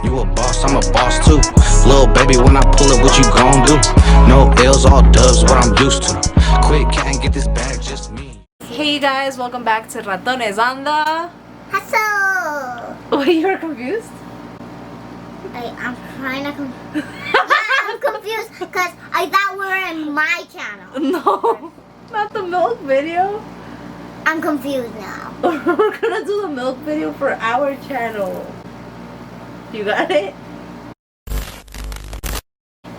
You a boss, I'm a boss too. Little baby, when I pull it, what you gon' do? No L's, all dubs, what I'm used to. Quick, can't get this bag, just me. Hey guys, welcome back to Ratones Anda. Xoxo! Wait, you were confused? I'm trying to I'm confused because I thought we were in my channel. No, not the milk video. I'm confused now. We're gonna do the milk video for our channel. You got it?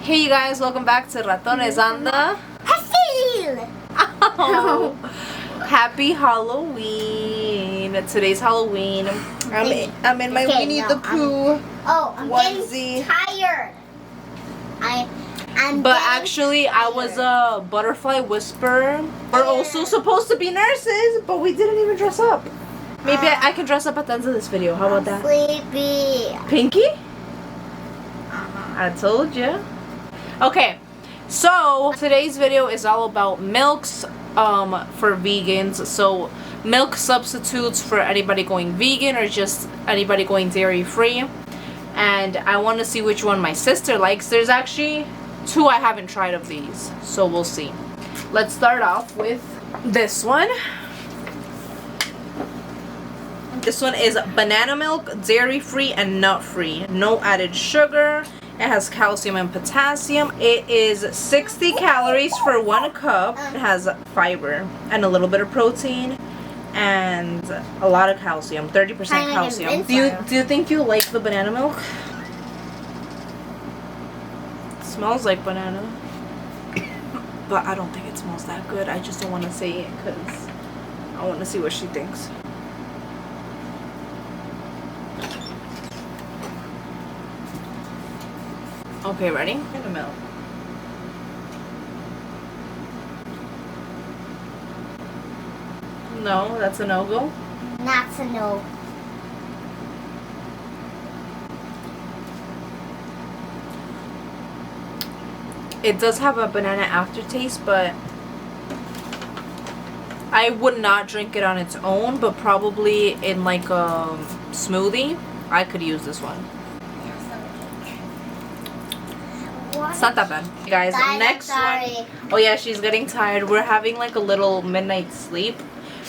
Hey you guys, welcome back to Ratones Anda. Oh, happy Halloween! Today's Halloween. I'm in my Winnie the Pooh I'm onesie. getting tired. I'm But getting actually, tired. I was a butterfly whisperer. We're also supposed to be nurses, but we didn't even dress up. Maybe I can dress up at the end of this video. How about that? Sleepy. Pinky? I told you. Okay, so today's video is all about milks for vegans. So milk substitutes for anybody going vegan or just anybody going dairy free. And I want to see which one my sister likes. There's actually two I haven't tried of these, so we'll see. Let's start off with this one. This one is banana milk, dairy free and nut free. No added sugar. It has calcium and potassium. It is 60 calories for 1 cup. It has fiber and a little bit of protein and a lot of calcium, 30% calcium. Do you think you like the banana milk? It smells like banana, but I don't think it smells that good. I just don't want to say it because I want to see what she thinks. Okay, ready? In the milk. No, that's a no-go. That's a no. It does have a banana aftertaste, but I would not drink it on its own, but probably in like a smoothie, I could use this one. It's not that bad. Guys, next one. Oh yeah, she's getting tired. We're having like a little midnight sleep,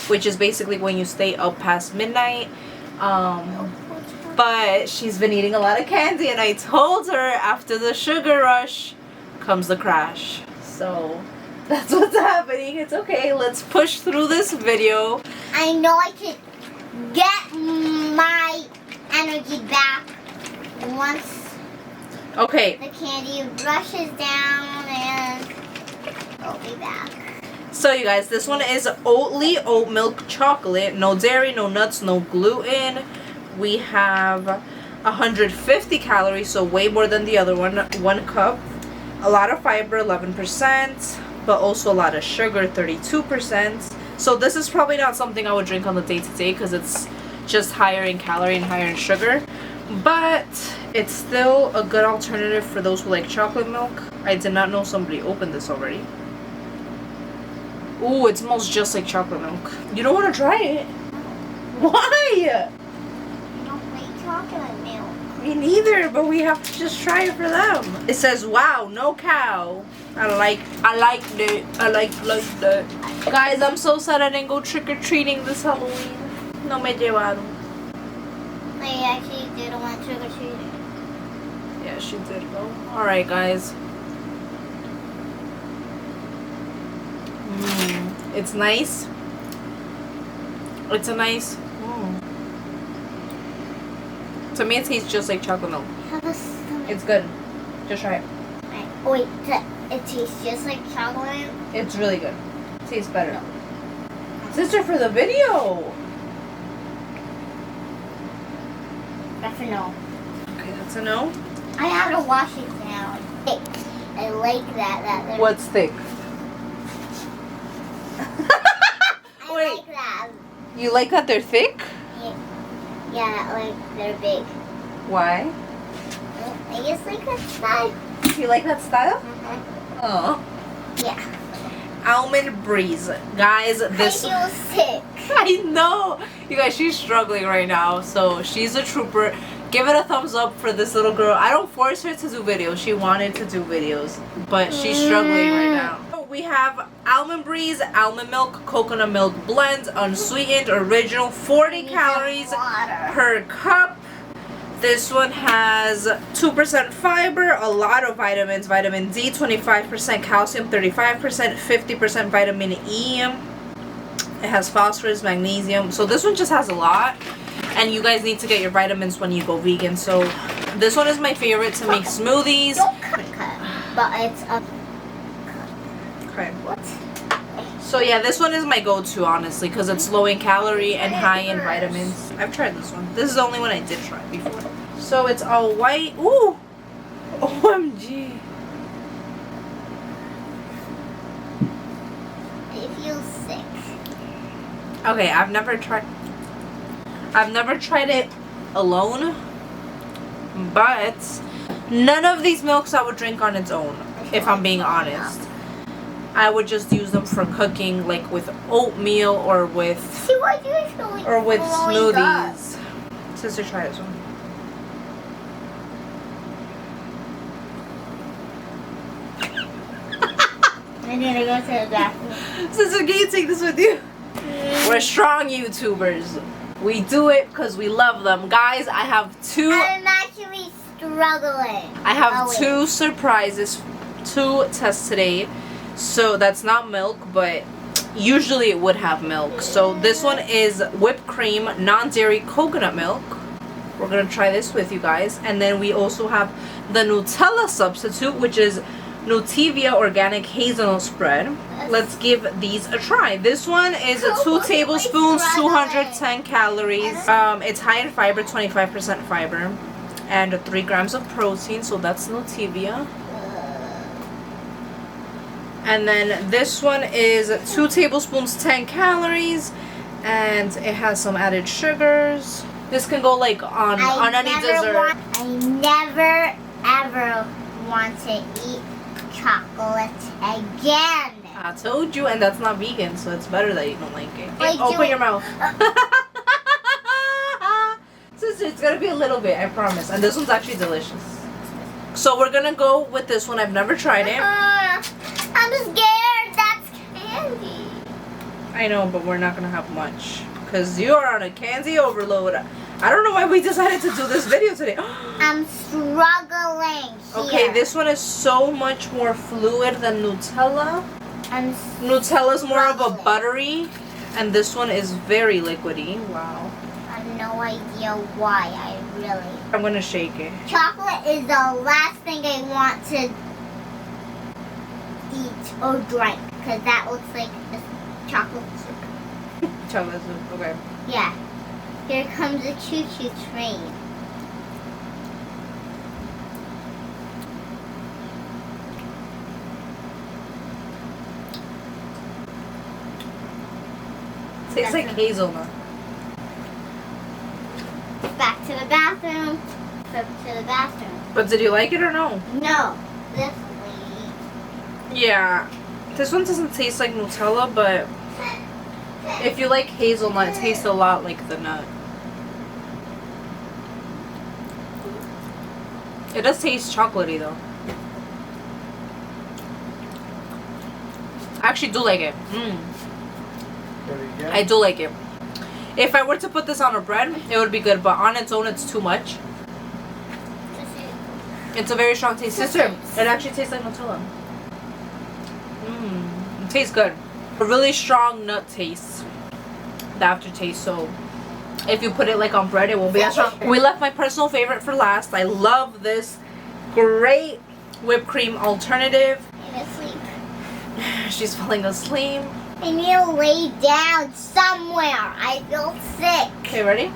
which is basically when you stay up past midnight. But she's been eating a lot of candy, and I told her after the sugar rush comes the crash. So that's what's happening. It's okay. Let's push through this video. I know I can get my energy back once Okay. the candy rushes down, and I'll be back. So you guys, this one is Oatly oat milk chocolate. No dairy, no nuts, no gluten. We have 150 calories, so way more than the other one. 1 cup. A lot of fiber, 11%, but also a lot of sugar, 32%. So this is probably not something I would drink on the day-to-day because it's just higher in calorie and higher in sugar. But it's still a good alternative for those who like chocolate milk. I did not know somebody opened this already. Ooh, it smells just like chocolate milk. You don't want to try it? Why? I don't like chocolate milk. Me neither, but we have to just try it for them. It says, wow, no cow. I like that. Guys, I'm so sad I didn't go trick-or-treating this Halloween. No me llevaron. I actually did want trick-or-treating. Yeah, she did go. Alright, guys. It's nice. It's a nice. To me, it tastes just like chocolate milk. It's good. Just try it. Wait, it tastes just like chocolate milk? It's really good. It tastes better. No. Sister, for the video. That's a no. Okay, that's a no. I have to wash it down. Thick. I like that. What's thick? I Wait. like that. You like that they're thick? Yeah, like they're big. Why? I just like that style. You like that style? Mm-hmm. Oh. Yeah. Almond breeze. Guys, this... I feel sick. I know. You guys, she's struggling right now. So she's a trooper. Give it a thumbs up for this little girl. I don't force her to do videos. She wanted to do videos, but she's struggling right now. We have Almond Breeze, almond milk, coconut milk blend, unsweetened, original, 40 calories per cup. This one has 2% fiber, a lot of vitamins, vitamin D, 25% calcium, 35%, 50% vitamin E. It has phosphorus, magnesium. So this one just has a lot. And you guys need to get your vitamins when you go vegan. So this one is my favorite to make smoothies. But it's a... Okay. What? So yeah, this one is my go-to, honestly, because it's low in calorie and high in vitamins. I've tried this one. This is the only one I did try before. So it's all white. Ooh! OMG. It feels sick. Okay, I've never tried it alone, but none of these milks I would drink on its own, if I'm being honest. I would just use them for cooking, like with oatmeal or with smoothies. Sister, try this one. I need to go to the bathroom. Sister, can you take this with you? We're strong YouTubers. We do it because we love them. Guys, I have two... I'm actually struggling. I have two surprises to test today. So that's not milk, but usually it would have milk. So this one is whipped cream, non-dairy coconut milk. We're going to try this with you guys. And then we also have the Nutella substitute, which is Nutivia organic hazelnut spread. Let's give these a try. This one is 2 tablespoons, 210 calories. It's high in fiber, 25% fiber, and 3 grams of protein. So that's Nutivia. And then this one is 2 tablespoons, 10 calories, and it has some added sugars. This can go like on any dessert. I never ever want to eat chocolate again. I told you, and that's not vegan, so it's better that you don't like it. Wait, open your mouth. Sister, it's gonna be a little bit, I promise. And this one's actually delicious. So we're gonna go with this one. I've never tried it. I'm scared. That's candy. I know, but we're not gonna have much because you are on a candy overload. I don't know why we decided to do this video today. I'm struggling here. Okay, this one is so much more fluid than Nutella. Nutella's more of a buttery, and this one is very liquidy. Wow. I have no idea why. I'm gonna shake it. Chocolate is the last thing I want to eat or drink, because that looks like a chocolate soup. Chocolate soup, okay. Yeah. Here comes a choo-choo train. Tastes like hazelnut. Back to the bathroom. Back to the bathroom. But did you like it or no? No. This lady. Yeah. This one doesn't taste like Nutella, but if you like hazelnut, it tastes a lot like the nut. It does taste chocolatey though. I actually do like it. I do like it. If I were to put this on a bread, it would be good, but on its own, it's too much. It's a very strong taste. Sister, it actually tastes like Nutella. It tastes good. A really strong nut taste. The aftertaste, so if you put it like on bread, it won't be as strong. We left my personal favorite for last. I love this great whipped cream alternative. I'm asleep. She's falling asleep. I need to lay down somewhere. I feel sick. Okay, ready?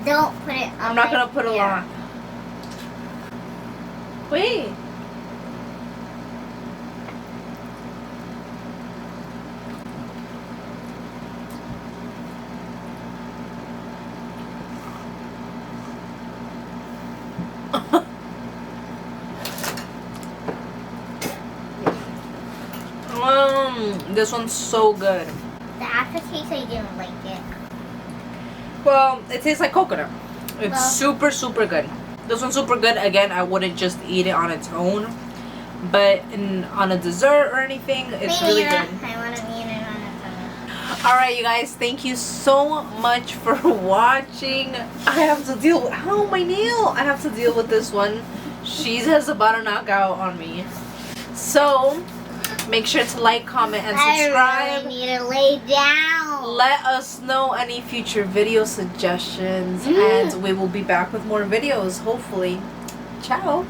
Don't put it on. I'm not gonna put it on. Wait. This one's so good. The aftertaste, I didn't like it. Well, it tastes like coconut. It's super, super good. This one's super good. Again, I wouldn't just eat it on its own, but on a dessert or anything, it's really good. I want to eat it on its own. Alright, you guys, thank you so much for watching. I have to deal with, ow, my nail. I have to deal with this one. She has about to knock out on me. So, make sure to like, comment, and subscribe. I really need to lay down. Let us know any future video suggestions, and we will be back with more videos, hopefully. Ciao.